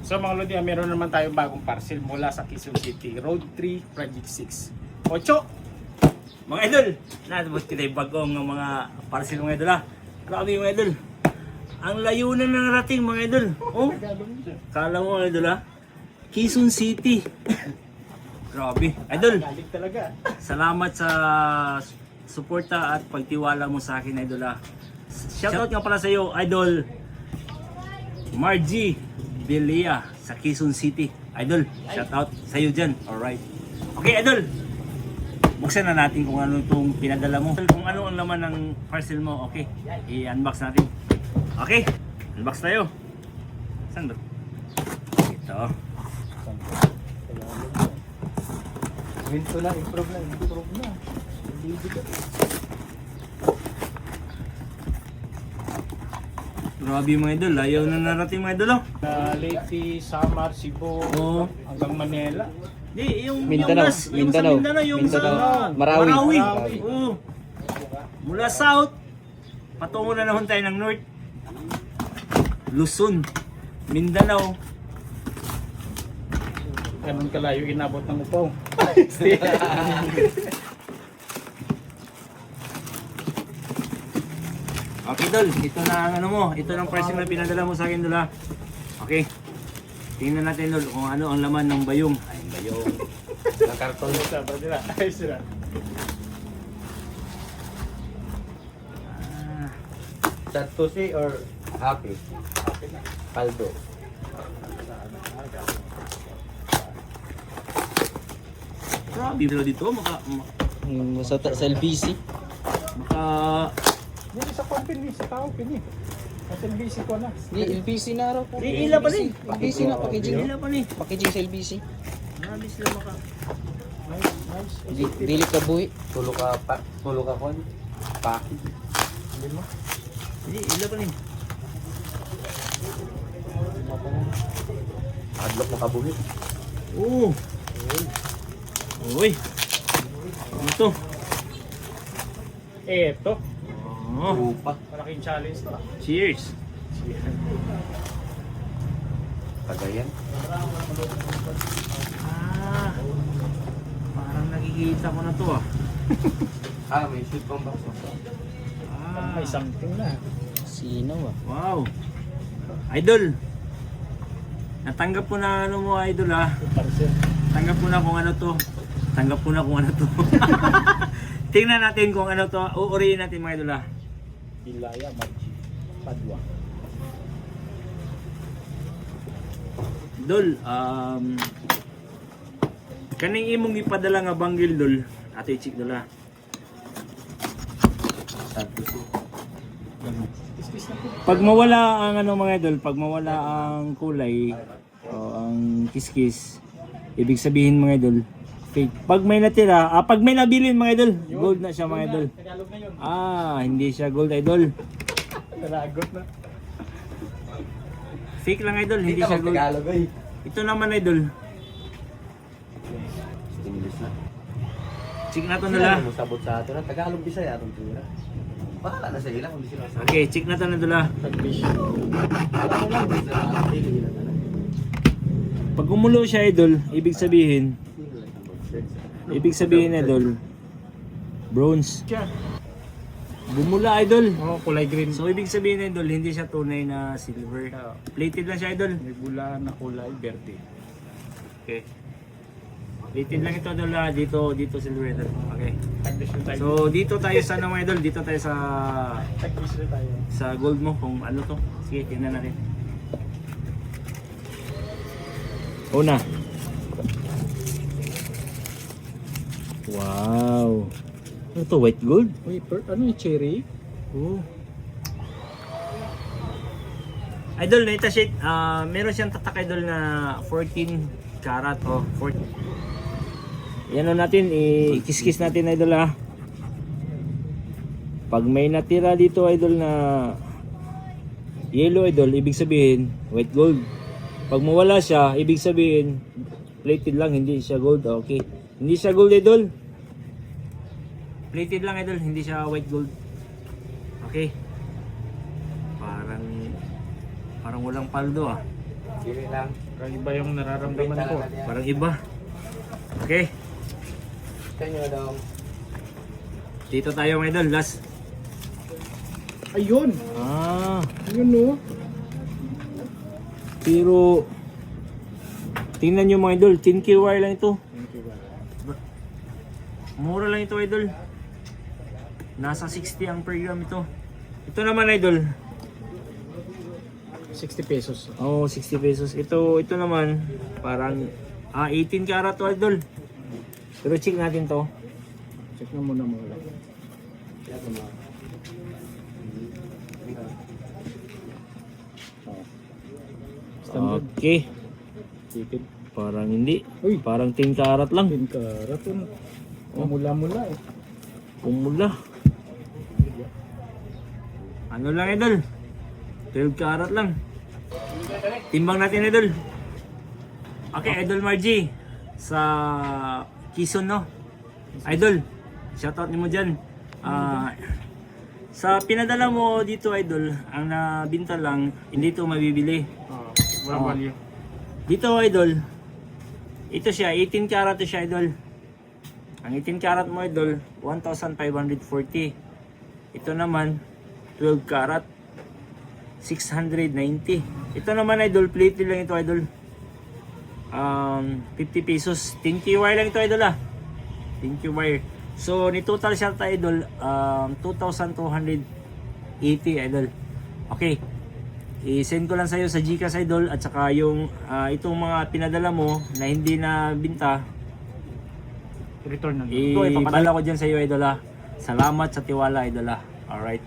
So mga Lodi, meron naman tayong bagong parcel mula sa Quezon City, Road 3, Project 6. Ocho! Mga idol, natabot kita yung bagong mga parcel mga idol ha. Grabe mga idol. Ang layunan na narating mga idol. Oh, kala mo mga idol ha. Quezon City. Grabe. Idol, Galing talaga. salamat sa suporta at pagtiwala mo sa akin idol ha. Shoutout nga pala sa iyo idol Margie Delia sa Quezon City. Idol, shoutout sa iyo dyan. Alright. Okay idol. Buksan na natin kung ano itong pinadala mo. Kung ano ang laman ng parcel mo. Okay. I-unbox natin. Okay. Unbox tayo. Saan ba? Ito. Winto lang, improve na. Grabe mga idol. Ayaw na narating mga idol. Oh. Leyte, Samar, Cebu, Oo. hanggang Manila. Di, yung Mindanao. yung sa Mindanao, yung sa Marawi. Oo. Mula south, patungo na naman tayo ng north. Luzon, Mindanao. Ganun kalayo inabot ng upaw. Okay dol, ito na ang ano mo, ito ng parcel na pinadala mo sa akin dol ha. Okay. Tingnan natin dol kung ano ang laman ng bayong. Ay, bayong. Ang karton mo sa nila. Ayos sila. Ah, Satusi or happy? Paldo. grabe dito dito Sa LBC. maka Hindi sa company, sa tao pini. Sa LBC ko na. LBC na raw po. Di, ila pa rin. LBC na packaging. Ila pa ni. Packaging sa LBC. Grabe sila maka. Nice. Dili ka buhi. Tulo ka kon. Paki. Hindi mo. Di, ila pa ni. Adlock mo kabuhit. Oo. Uy. Ano to? Eto. Oh. Upa. Malaking challenge to. Cheers. Kagayan. Ah. Parang nakikita ko na to ah. May shoot pang box. Ah. May something na. Sino ah? Wow. Idol. Natanggap ko na ano mo idol ah. Parcel. Tanggap ko na kung ano to. Tanggap ko na kung ano to. Tingnan natin kung ano to. Uuriin natin mga idol ah. Ilaya, Margie, Padua. Dol, kaning imong ipadala nga banggil dol. Ato i-check dol ah. Pag mawala ang ano mga idol, pag mawala ang kulay o ang kiskis, ibig sabihin mga idol, fake. Pag may natira, pag may nabilin mga idol, gold na siya mga idol. Tagalog na yun. Hindi siya gold idol. Naragot na. Fake lang idol, hindi siya gold. Tagalog ay. Ito naman idol. English na. Check na to Sila nila. mo sabot sa ato na Tagalog Bisaya atong tira. Bahala na sa ila kung di sila. Okay, check na to na nila. Tagbish. Alam mo lang sa ato dili na talaga. Pag gumulo siya idol, ibig sabihin idol, bronze. Siya. Bumula idol. Oh, kulay green. So ibig sabihin idol, hindi siya tunay na silver. Plated lang siya idol. May bula na kulay verde. Okay. Plated lang ito idol dito silver idol. Okay. Tagbish na tayo. So dito tayo sa ano mga idol, dito tayo sa Tagbish na tayo. gold mo kung ano to. Sige, tingnan natin. Una. Wow. Ano to, white gold? Uy, ano yung cherry? Oh. Idol, na ita shade, meron siyang tatak idol na 14 karat o 14. Yan o natin, i-kiss-kiss natin idol ha. Pag may natira dito idol na yellow idol, ibig sabihin white gold. Pag mawala siya, ibig sabihin plated lang, hindi siya gold. Okay. Hindi siya gold idol. Plated lang idol, hindi siya white gold. Okay. Parang walang paldo ah. Pili lang. Iba yung nararamdaman ko. Parang iba. Okay. Kanyo dong. Dito tayo mga idol. Last. Ayun! Ah. Ayun no. Pero tingnan nyo mga idol, 10k wire lang ito. Mura lang ito idol. Nasa 60 ang per gram ito. Ito naman idol. 60 pesos. Oh, 60 pesos. Ito naman parang 18 karat to idol. Pero check natin to. Check na muna muna. Standard. Okay. Ticket. Parang hindi. Uy. Parang 10 karat lang. 10 karat. Mula-mula eh. Pumula. Ano lang idol? 12 karat lang. Timbang natin idol. Okay, idol Margie sa Quezon no. Idol, shoutout mo dyan. Sa pinadala mo dito idol, ang nabinta lang, hindi ito mabibili. Walang value. Dito idol, ito siya, 18 karat to siya idol. Ang 18 karat mo idol, 1,540. Ito naman, 12 karat, 690. Ito naman idol, plated lang ito idol. 50 pesos. 10k wire lang ito idol 10k wire. So, ni total siya tayo idol, 2,280 idol. Okay. I-send ko lang sa'yo sa Gcash idol at saka yung itong mga pinadala mo na hindi na binta, Return na. ipapadala ko dyan sa iyo idol. Salamat sa tiwala idol. Alright.